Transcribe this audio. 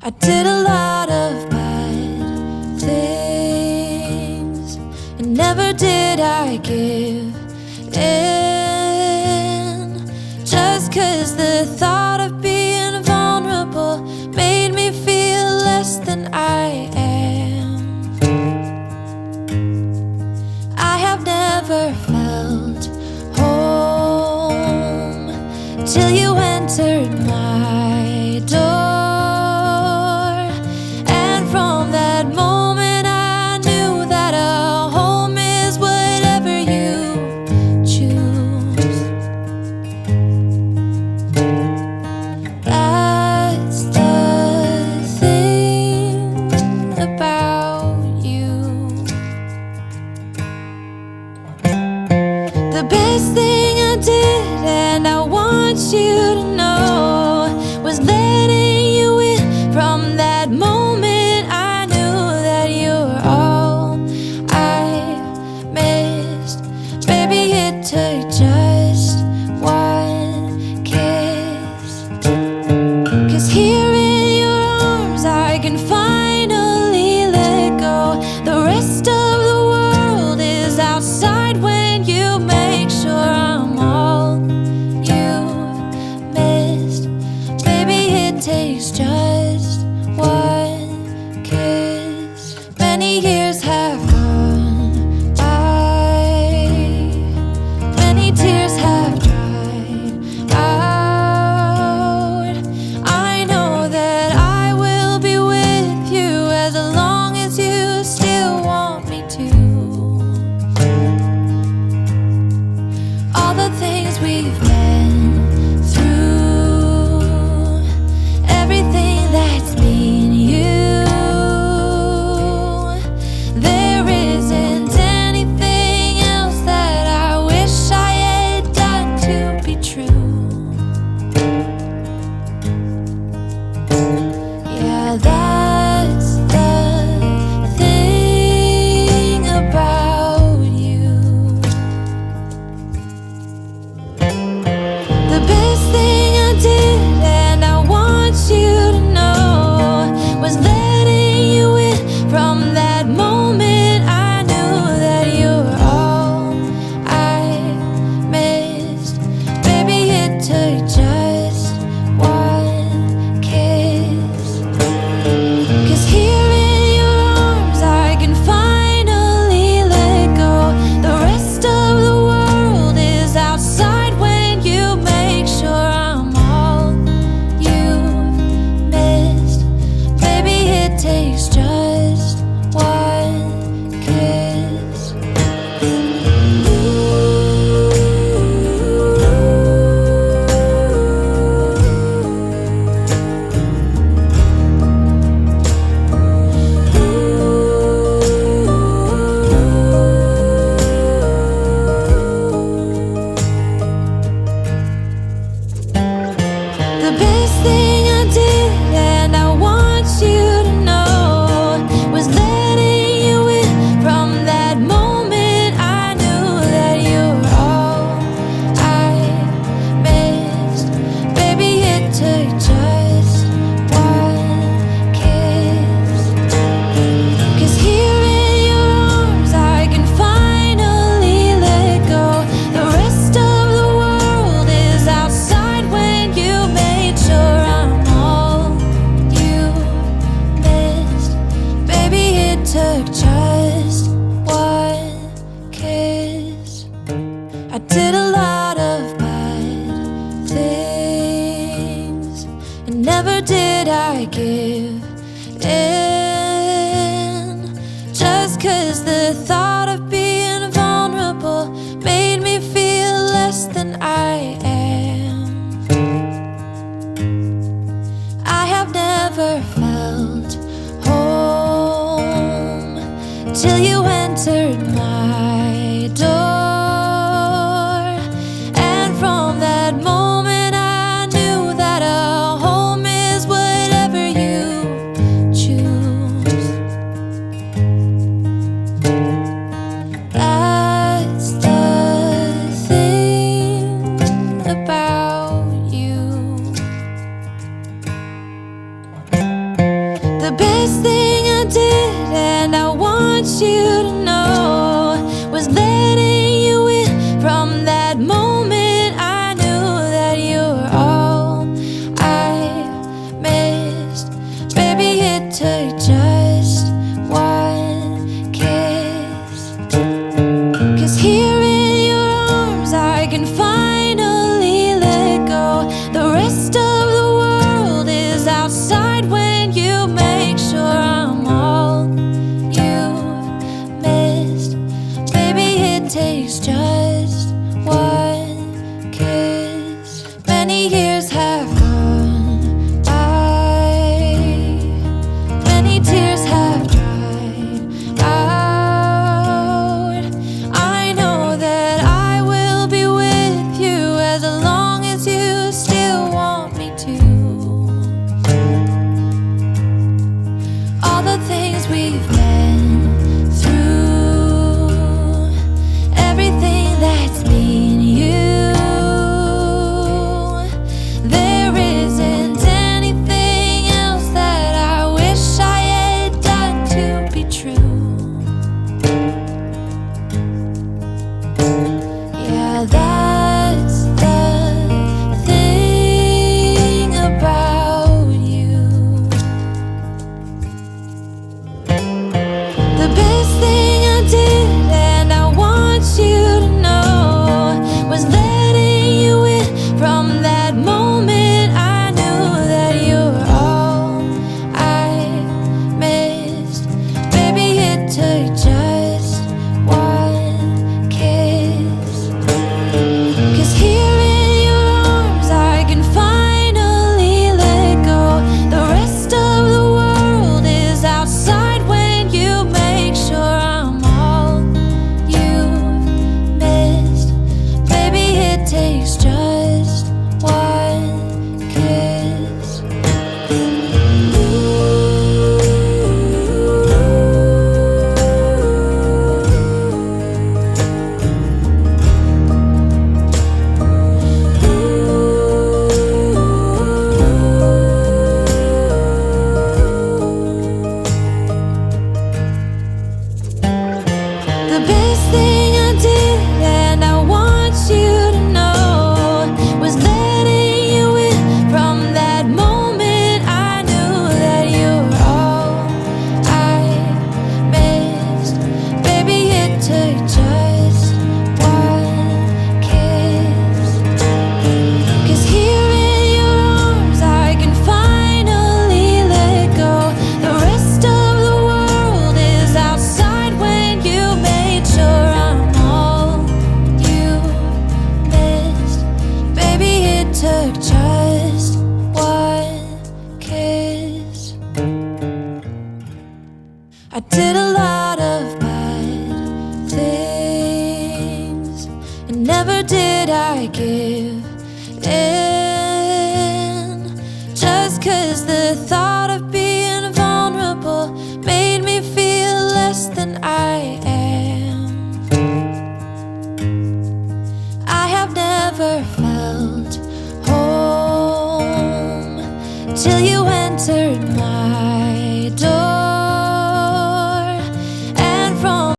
I did a lot of bad things, and never did I give in. Just 'cause the thought of being vulnerable made me feel less than I am. I have never felt home till you entered my door. The best thing I did, and I want you to know, was letting you in. From that moment I knew that you were all I missed. Baby, it took just one kiss. 'Cause here in your arms I can finally let go. The rest of the world is outside when you make sure I'm all you've missed. Baby, it takes just one kiss. Many years have gone by, many tears have dried out. I know that I will be with you as long as you still want me to. All the things we've been through, everything that's been you, there isn't anything else that I wish I had done to be true. Yeah, that's the thing about you. The best thing I did, and I want you to know, was letting you in. From that moment I knew that you were all I missed. Baby, it took just one kiss. 'Cause here in your arms I can finally let go. The rest of the world is outside when you make sure I'm all you've missed. Baby, it takes just one kiss. The best thing I did, and I want you to know, was letting you in. From that moment I knew that you were all I missed. Baby, it took just one kiss. 'Cause here in your arms I can finally let go. The rest of the world is outside when you made sure I'm all you've missed. Baby, it took just one kiss. I did a lot of bad things, and never did I give in. Just 'cause the thought of being vulnerable made me feel less than I am. I have never felt home till you entered my door. And from that moment I knew that a home is whatever you choose. That's the thing about you. The best thing I did, and I want you to know, was letting you in from that moment. I knew that you were all I missed. Baby, it took just one kiss. 'Cause here in your arms I can finally let go. The rest of the world is outside when you make sure I'm all you missed. Baby, it takes just one kiss. Many years have gone by, many tears have dried out. I know that I will be with you as long as you still want me to. All the things we've been through, everything that's been you, there isn't anything else that I wish I had done to be true. Yeah, that's the thing about you. The best thing I did, and I want you to know, was letting you in from that moment. I knew that you were all I missed. Baby, it took just one kiss. 'Cause here in your arms I can finally let go. The rest of the world is outside when you make sure I'm all you missed. Baby, it takes just one kiss. The best thing I did, and I want you to know, was letting you in from that moment. I knew that you were all I missed. Baby, it took just one kiss. 'Cause here in your arms I can finally let go. The rest of the world is outside when you made sure I'm all you missed. Baby, it took just one kiss. I did a lot of bad things, and never did I give in. Just 'cause the thought of being vulnerable made me feel less than I am. I have never felt home till you entered